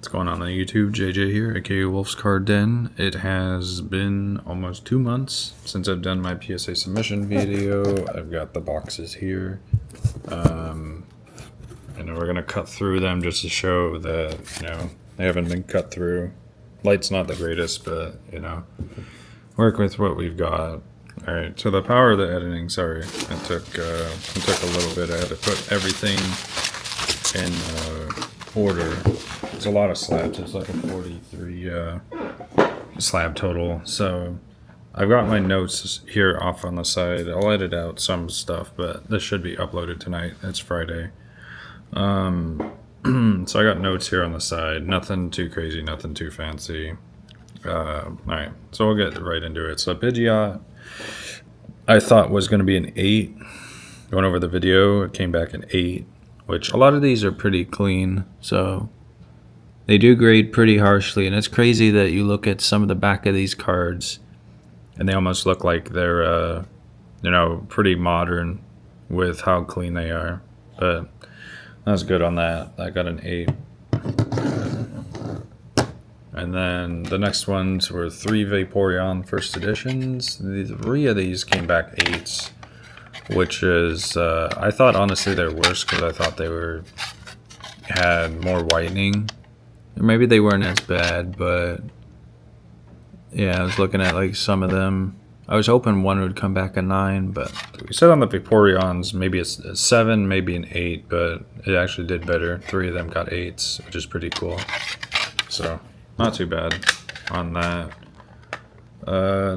What's going on YouTube? JJ here, aka Wolf's Card Den. It has been almost 2 months since I've done my PSA submission video. I've got the boxes here. We're gonna cut through them just to show that, they haven't been cut through. Light's not the greatest, but, work with what we've got. Alright, so the power of the editing, sorry, it took a little bit. I had to put everything in order. It's a lot of slabs. It's like a 43 slab total. So I've got my notes here off on the side. I'll edit out some stuff, but this should be uploaded tonight. It's Friday. So I got notes here on the side. Nothing too crazy, nothing too fancy. Alright, so we'll get right into it. So Pidgeot, I thought was going to be an 8. Going over the video, it came back an 8, which a lot of these are pretty clean. So they do grade pretty harshly, and it's crazy that you look at some of the back of these cards and they almost look like they're pretty modern with how clean they are. But that's good on that. I got an 8. And then the next ones were 3 Vaporeon first editions. The 3 of these came back 8s, which is I thought honestly they're worse because I thought they had more whitening. Or maybe they weren't as bad, but yeah, I was looking at like some of them. I was hoping one would come back a 9, but we said on the Vaporeons maybe it's a 7, maybe an 8, but it actually did better. 3 of them got 8s, which is pretty cool. So not too bad on that.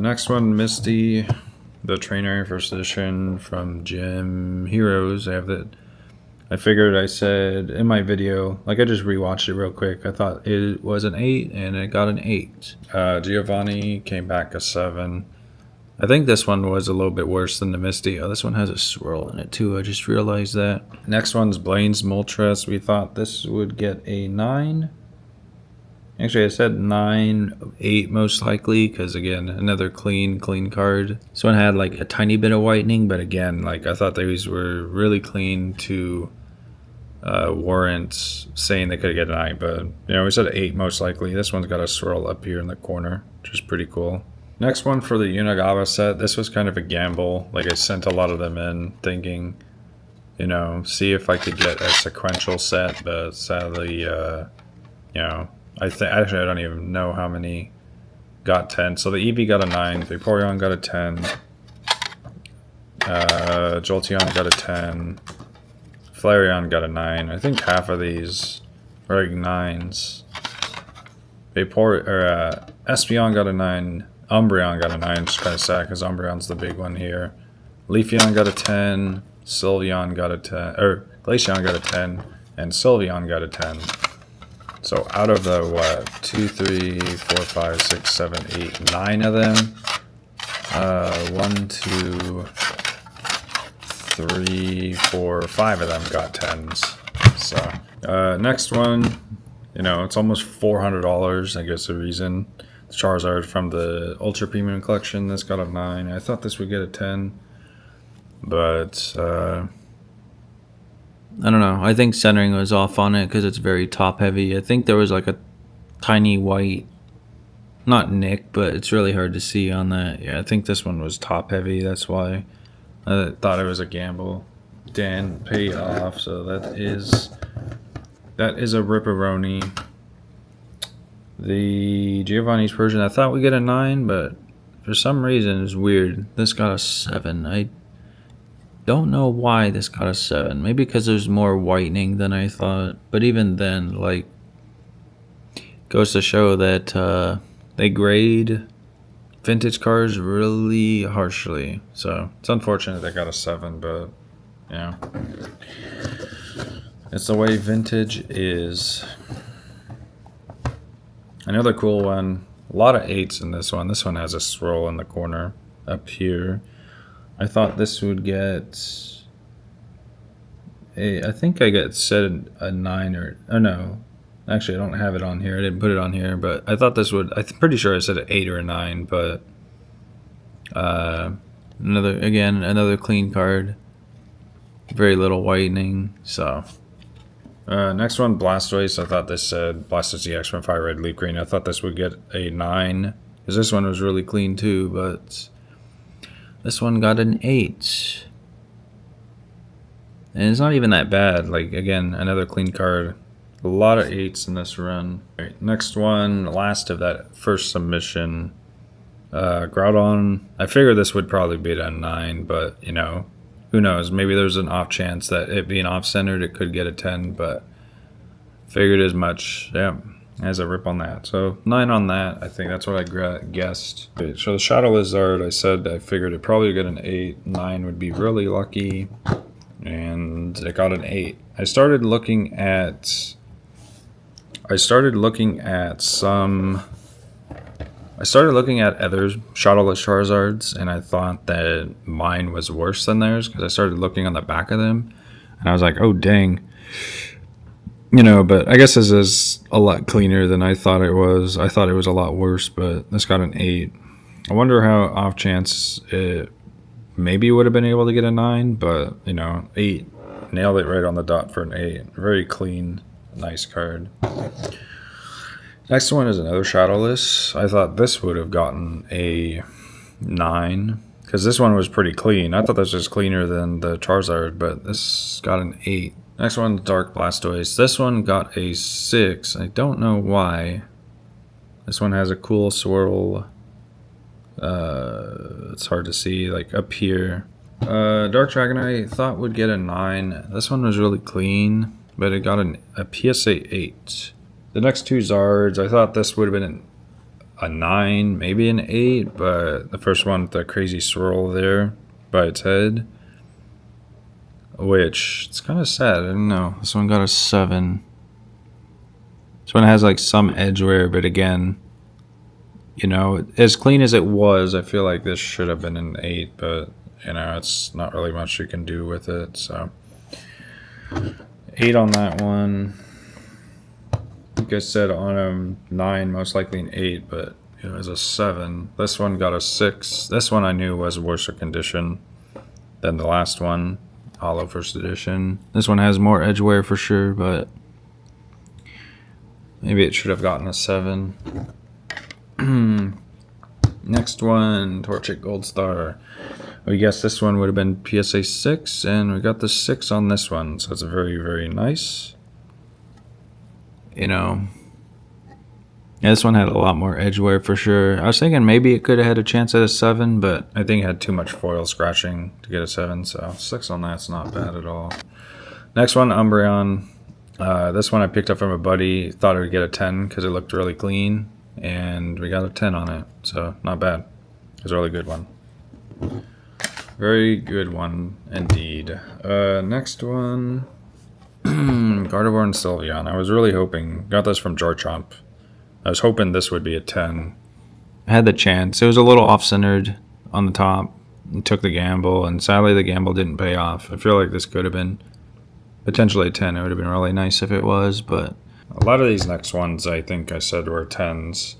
Next one, Misty, the trainer first edition from Gym Heroes. I have that. I figured, I said in my video, like I just rewatched it real quick, I thought it was an 8 and it got an 8. Giovanni came back a 7. I think this one was a little bit worse than the Misty. Oh, this one has a swirl in it too, I just realized that. Next one's Blaine's Moltres. We thought this would get a 9. Actually, I said 9, 8 most likely, because again, another clean card. This one had like a tiny bit of whitening, but again, like I thought these were really clean to warrant saying they could get an 9. But we said 8 most likely. This one's got a swirl up here in the corner, which is pretty cool. Next one for the Unagawa set. This was kind of a gamble. Like I sent a lot of them in thinking, see if I could get a sequential set, but sadly, actually I don't even know how many got 10. So the Eevee got a 9, Vaporeon got a 10, Jolteon got a 10, Flareon got a 9. I think half of these are like 9s. Espeon got a 9, Umbreon got a 9, which is kind of sad because Umbreon's the big one here. Leafeon got a 10, Sylveon got a 10, or Glaceon got a 10, and Sylveon got a 10. So out of the, 2, 3, 4, 5, 6, 7, 8, 9 of them, 1, 2, 3, 4, 5 of them got 10s. So, next one, it's almost $400, I guess the reason. Charizard from the Ultra Premium Collection, this got a 9. I thought this would get a 10, but, I don't know. I think centering was off on it because it's very top heavy. I think there was like a tiny white, not nick, but it's really hard to see on that. Yeah, I think this one was top heavy. That's why I thought it was a gamble. Dan paid off, so that is a ripperoni. The Giovanni's version, I thought we'd get a 9, but for some reason it's weird. This got a 7. I don't know why this got a 7. Maybe because there's more whitening than I thought. But even then, like, goes to show that they grade vintage cars really harshly. So it's unfortunate they got a 7, but it's the way vintage is. Another cool one. A lot of 8s in this one. This one has a swirl in the corner up here. I thought this would get I think I said a 9 or no. Actually, I don't have it on here. I didn't put it on here, but I thought this would, I'm pretty sure I said an 8 or a 9, but another clean card. Very little whitening, so Next one, Blastoise. I thought this said Blastoise EX from Fire Red Leaf Green. I thought this would get a 9. Because this one was really clean too, but this one got an 8. And it's not even that bad. Like, again, another clean card. A lot of 8s in this run. All right, next one, last of that first submission. Groudon. I figured this would probably be a 9, but, you know, who knows? Maybe there's an off chance that it being off-centered, it could get a 10, but figured as much. Yeah, as a rip on that. So 9 on that. I think that's what I guessed. Okay, so the Shadow Lizard, I said I figured it probably get an 8. 9 would be really lucky. And it got an 8. I started looking at other Shadowless Charizards, and I thought that mine was worse than theirs because I started looking on the back of them, and I was like, oh dang, you know. But I guess this is a lot cleaner than I thought it was. I thought it was a lot worse, but this got an 8. I wonder how off chance it maybe would have been able to get a 9, but you know, 8, nailed it right on the dot for an 8. Very clean, nice card. Next one is another Shadowless. I thought this would have gotten a 9 because this one was pretty clean. I thought this was cleaner than the Charizard, but this got an 8. Next one, Dark Blastoise. This one got a 6. I don't know why. This one has a cool swirl. It's hard to see, like up here. Dark Dragonite thought would get a 9. This one was really clean, but it got a PSA 8. The next two Zards, I thought this would have been a 9, maybe an 8, but the first one with the crazy swirl there by its head, which it's kind of sad. I don't know. This one got a 7. This one has like some edge wear, but again, you know, as clean as it was, I feel like this should have been an 8, but you know, it's not really much you can do with it. So 8 on that one. I think I said on a 9, most likely an 8, but it was a 7. This one got a 6. This one I knew was worse condition than the last one, Hollow First Edition. This one has more edge wear for sure, but maybe it should have gotten a 7. Next one, Torchic Gold Star. We guess this one would have been PSA 6, and we got the 6 on this one, so it's very, very nice. You know, yeah, this one had a lot more edge wear for sure. I was thinking maybe it could have had a chance at a 7, but I think it had too much foil scratching to get a 7, so 6 on that's not bad at all. Next one, Umbreon. This one I picked up from a buddy. Thought it would get a 10 because it looked really clean, and we got a 10 on it, so not bad. It was a really good one. Very good one indeed. Next one. Gardevoir and Sylveon. I was really hoping, got this from Jorchomp. I was hoping this would be a 10. I had the chance. It was a little off-centered on the top. And took the gamble, and sadly the gamble didn't pay off. I feel like this could have been potentially a 10. It would have been really nice if it was, but a lot of these next ones I think I said were 10s.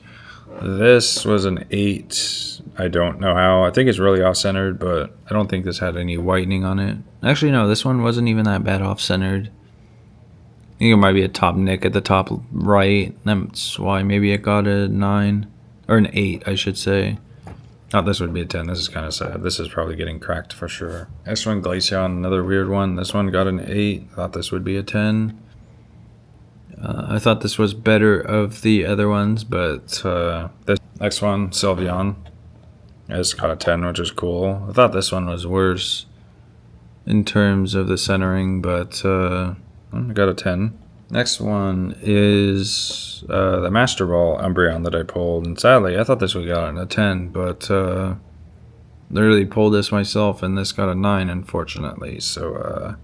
This was an 8. I don't know how. I think it's really off-centered, but I don't think this had any whitening on it. Actually, no, this one wasn't even that bad off-centered. I think it might be a top nick at the top right. That's why maybe it got a 9. Or an 8, I should say. Thought this would be a 10. This is kind of sad. This is probably getting cracked for sure. Next one, Glaceon, another weird one. This one got an 8. Thought this would be a 10. I thought this was better of the other ones, but this next one, Sylveon, it's got a 10, which is cool. I thought this one was worse in terms of the centering, but I got a 10. Next one is the Master Ball Umbreon that I pulled, and sadly I thought this would got a 10, but literally pulled this myself, and this got a 9, unfortunately. So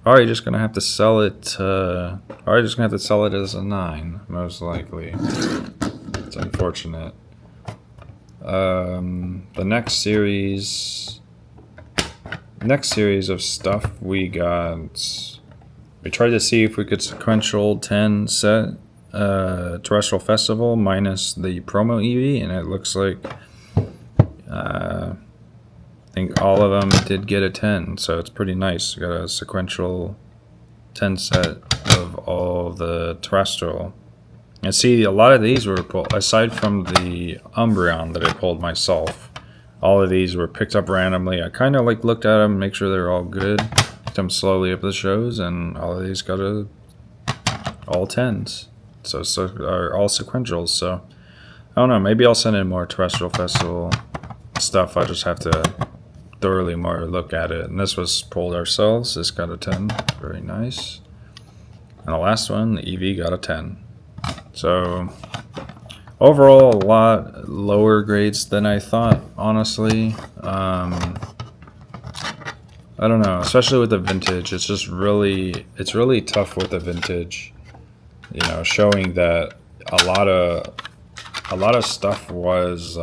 probably just gonna have to sell it. Probably just gonna have to sell it as a 9, most likely. It's unfortunate. The next series of stuff we got. We tried to see if we could sequential 10 set Terrestrial Festival minus the promo EV, and it looks like I think all of them did get a 10, so it's pretty nice. We got a sequential 10 set of all the terrestrial. And see, a lot of these were pulled, aside from the Umbreon that I pulled myself, all of these were picked up randomly. I kind of like looked at them, make sure they're all good, picked them slowly up the shows, and all of these got all 10s. So are all sequentials. So I don't know, maybe I'll send in more Terrestrial Festival stuff. I just have to thoroughly more look at it. And this was pulled ourselves. This got a 10. Very nice. And the last one, the EV, got a 10. So overall, a lot lower grades than I thought, honestly. I don't know, especially with the vintage. It's just really tough with the vintage. You know, showing that a lot of stuff was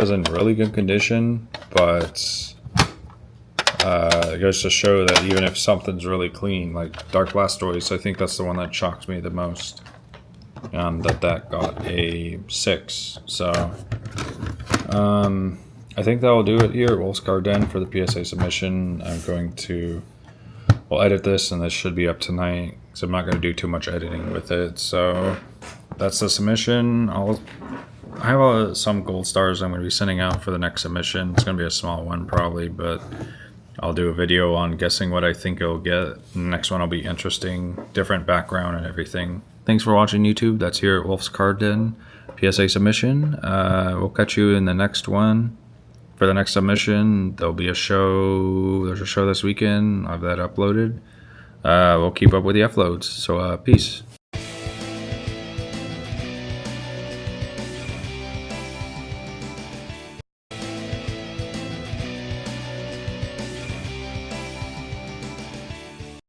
in really good condition, but it goes to show that even if something's really clean, like Dark Blastoise, I think that's the one that shocked me the most, and that got a 6. So I think that will do it here at Wolf's Card Den for the PSA submission. I'm going to edit this, and this should be up tonight, because I'm not going to do too much editing with it. So that's the submission. I have some gold stars I'm going to be sending out for the next submission. It's going to be a small one probably, but I'll do a video on guessing what I think it'll get. The next one will be interesting, different background and everything. Thanks for watching, YouTube. That's here at Wolf's Card Den PSA submission. We'll catch you in the next one. For the next submission, there'll be a show. There's a show this weekend. I'll have that uploaded. We'll keep up with the uploads. So peace.